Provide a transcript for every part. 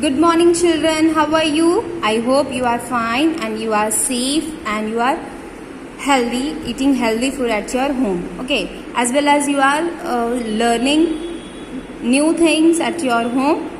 Good morning, children. How are you? I hope you are fine and you are safe and you are healthy, eating healthy food at your home. Okay, as well as you are learning new things at your home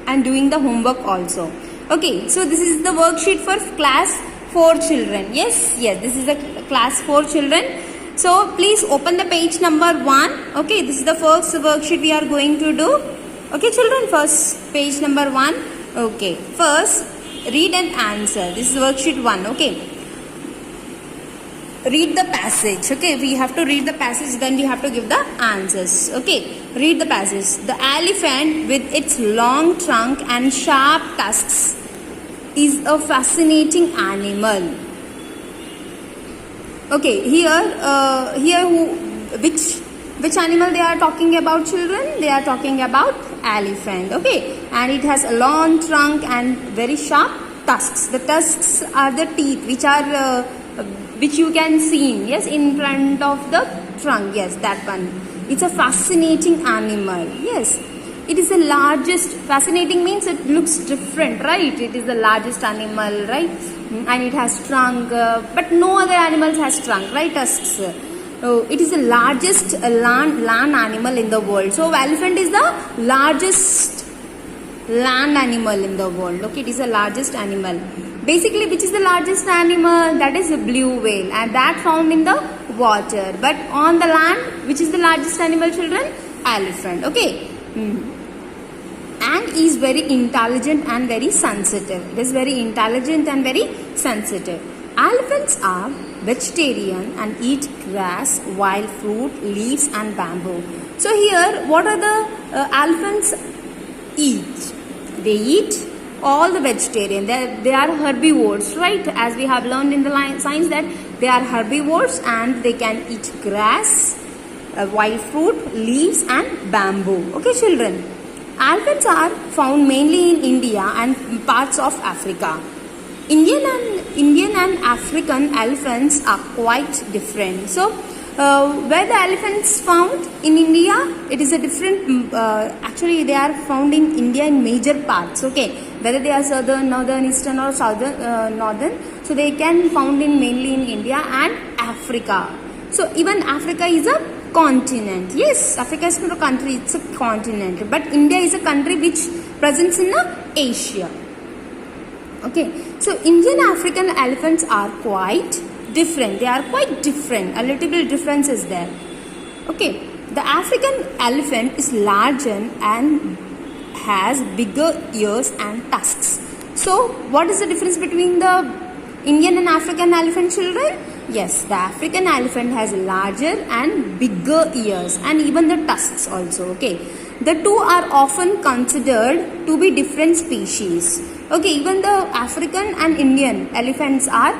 and doing the homework also. Okay, so this is the worksheet for class 4 children. Yes, this is the class 4 children. So please open the page number 1. Okay, this is the first worksheet we are going to do. Okay, children, first page number 1. Okay, first read and answer. This is worksheet 1. Okay, read the passage. Okay, we have to read the passage, then we have to give the answers. Okay, read the passage. The elephant with its long trunk and sharp tusks is a fascinating animal. Okay, which animal they are talking about, children? They are talking about elephant. Okay, and it has a long trunk and very sharp tusks. The tusks are the teeth which you can see, yes, in front of the trunk. Yes, that one. It's a fascinating animal. Yes, it is the largest. Fascinating means it looks different, right? It is the largest animal, right? And it has trunk, but no other animals has trunk, right? Tusks. It is the largest land animal in the world. So elephant is the largest land animal in the world. Okay, it is the largest animal. Basically, which is the largest animal? That is a blue whale, and that found in the water. But on the land, which is the largest animal, children? Elephant. Okay. And is very intelligent and very sensitive. It is very intelligent and very sensitive. Elephants are vegetarian and eat grass, wild fruit, leaves and bamboo. So here, what are the elephants eat? They eat all the vegetarian. They are herbivores, right? As we have learned in the science that they are herbivores and they can eat grass, wild fruit, leaves and bamboo. Okay, children. Elephants are found mainly in India and parts of Africa. Indian and African elephants are quite different. So, where the elephants found in India, it is a different. Actually, they are found in India in major parts. Okay, whether they are southern, northern, eastern, or southern, northern. So they can found in mainly in India and Africa. So even Africa is a continent. Yes, Africa is not a country; it's a continent. But India is a country which presents in Asia. Okay, so Indian African elephants are quite different. They are quite different. A little bit difference is there. Okay, the African elephant is larger and has bigger ears and tusks. So, what is the difference between the Indian and African elephant, children? Yes, the African elephant has larger and bigger ears and even the tusks also. Okay, the two are often considered to be different species. Okay, even the African and Indian elephants are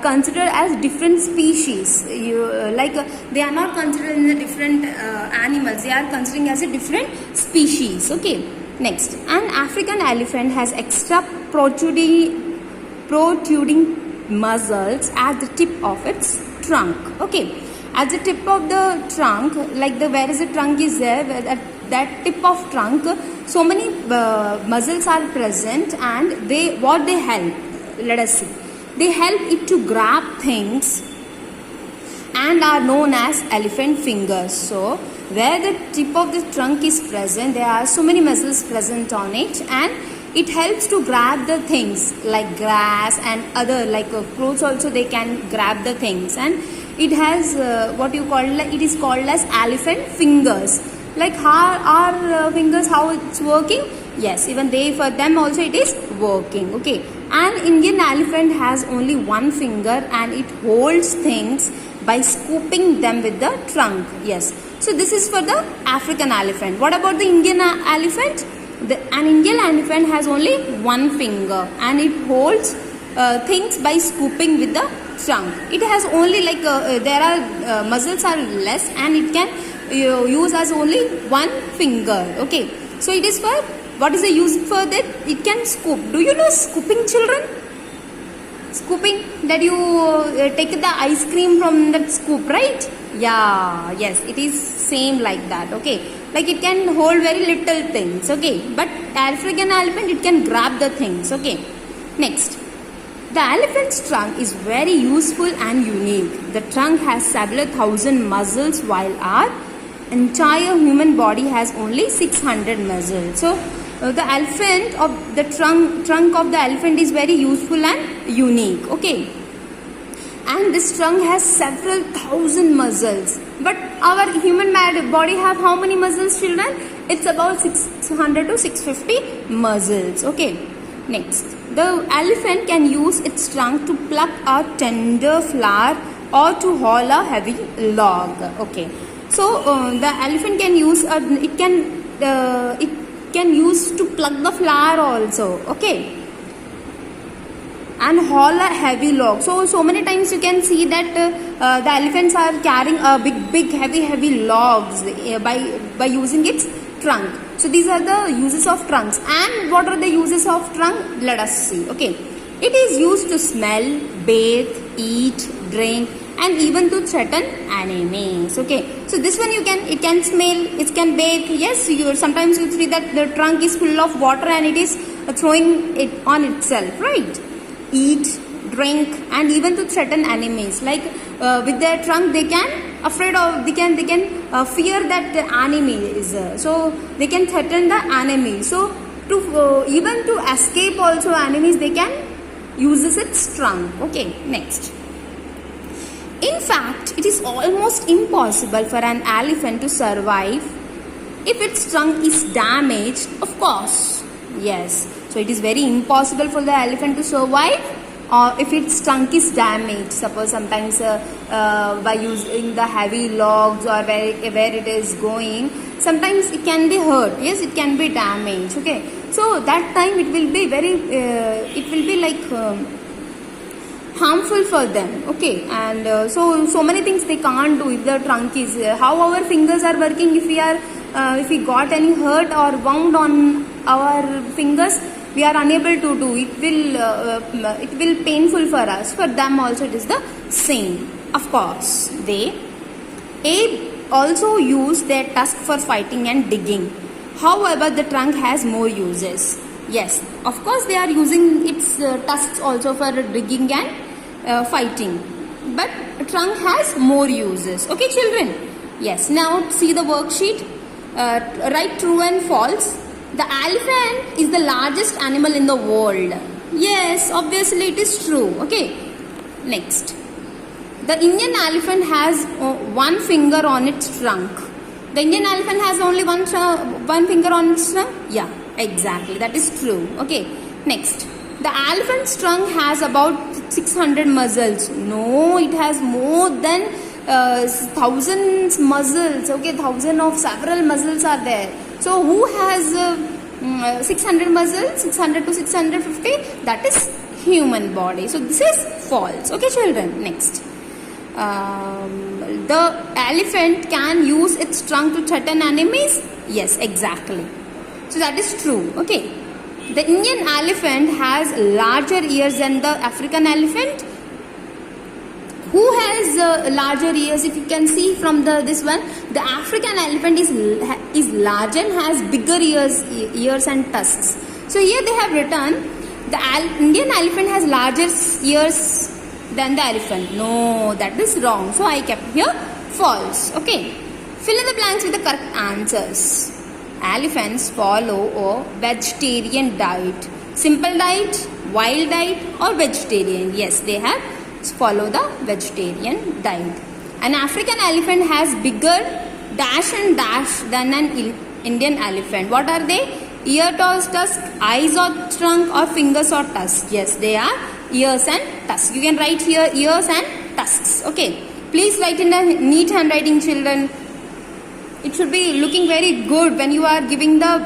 considered as different species. They are not considered in the different animals. They are considering as a different species. Okay, next, an African elephant has extra protruding muscles at the tip of its trunk. Okay, at the tip of the trunk, like where is the trunk is there, that tip of trunk, so many muscles are present, and what they help, let us see, they help it to grab things and are known as elephant fingers. So where the tip of the trunk is present, there are so many muscles present on it, and it helps to grab the things like grass and other clothes also. They can grab the things, and it has it is called as elephant fingers. Like our fingers, how it's working? Yes, even for them also it is working. Okay, an Indian elephant has only one finger and it holds things by scooping them with the trunk. Yes, so this is for the African elephant. What about the Indian elephant? An Indian elephant has only one finger and it holds things by scooping with the trunk. It has only there are muscles are less and it can use as only one finger. Okay, so it is for, what is the use for that? It can scoop. Do you know scooping, children? Scooping, that you take the ice cream from that scoop, right? Yeah, yes, it is same like that. Okay, like it can hold very little things, okay, but African elephant, it can grab the things, okay. Next, the elephant's trunk is very useful and unique. The trunk has several thousand muscles while our entire human body has only 600 muscles. So the elephant of the trunk of the elephant is very useful and unique, okay. And this trunk has several thousand muscles. But our human body have how many muscles, children? It's about 600 to 650 muscles, okay. Next, the elephant can use its trunk to pluck a tender flower or to haul a heavy log, okay. So the elephant can use it can use to pluck the flower also, okay, and haul a heavy log. So many times you can see that the elephants are carrying a big heavy logs by using its trunk. So these are the uses of trunks. And what are the uses of trunk? Let us see, okay. It is used to smell, bathe, eat, drink, and even to threaten enemies, okay. So this one it can smell, it can bathe. Yes, sometimes you see that the trunk is full of water and it is throwing it on itself, right? Eat, drink, and even to threaten enemies. Like with their trunk, they can fear that the enemy is so they can threaten the enemy. So to even to escape also enemies, they can uses its trunk, okay. Next, in fact, it is almost impossible for an elephant to survive if its trunk is damaged, of course. Yes, so it is very impossible for the elephant to survive if its trunk is damaged. Suppose sometimes by using the heavy logs or where it is going, sometimes it can be hurt. Yes, it can be damaged, okay. So that time it will be very harmful for them, okay. And so many things they can't do if the trunk is how our fingers are working. If we got any hurt or wound on our fingers, we are unable to do it will painful for us. For them also it is the same. Of course, they also use their tusk for fighting and digging. However, the trunk has more uses. Yes, of course they are using its tusks also for digging and fighting, but trunk has more uses, okay, children. Yes, now see the worksheet. Write true and false. The elephant is the largest animal in the world. Yes, obviously it is true, okay. Next, the Indian elephant has one finger on its trunk. The Indian elephant has only one finger on its trunk. Yeah, exactly, that is true, okay. Next, the elephant's trunk has about 600 muscles. No, it has more than thousands muscles, okay. Several muscles are there. So who has 600 muscles? 600 to 650? That is human body. So this is false, okay, children. Next, the elephant can use its trunk to threaten enemies. Yes, exactly. So that is true, okay. The Indian elephant has larger ears than the African elephant. Who has larger ears? If you can see from this one, the African elephant is large and has bigger ears and tusks. So here they have written the Indian elephant has larger ears than the elephant. No, that is wrong. So I kept here false. Okay. Fill in the blanks with the correct answers. Elephants follow a vegetarian diet. Simple diet, wild diet, or vegetarian. Yes, they have follow the vegetarian diet. An African elephant has bigger dash and dash than an Indian elephant. What are they? Ear or tusk, eyes or trunk, or fingers or tusks? Yes, they are ears and tusks. You can write here ears and tusks. Okay. Please write in a neat handwriting, children. It should be looking very good when you are giving the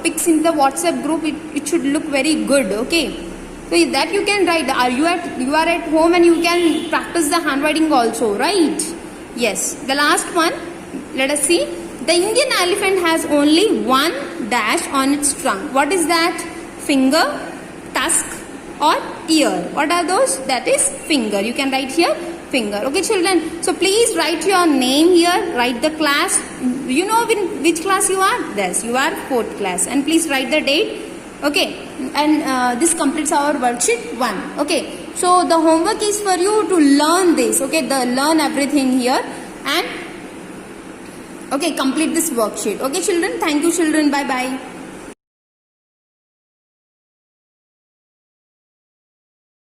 pics in the WhatsApp group. It should look very good. Okay. So that you can write. You are at home and you can practice the handwriting also, right? Yes. The last one. Let us see. The Indian elephant has only one dash on its trunk. What is that? Finger, tusk, or ear. What are those? That is finger. You can write here finger. Okay, children. So please write your name here. Write the class. You know in which class you are? Yes, you are 4th class. And please write the date. Okay, and this completes our worksheet 1. Okay, so the homework is for you to learn this. Okay, learn everything here and okay, complete this worksheet. Okay, children. Thank you, children. Bye bye.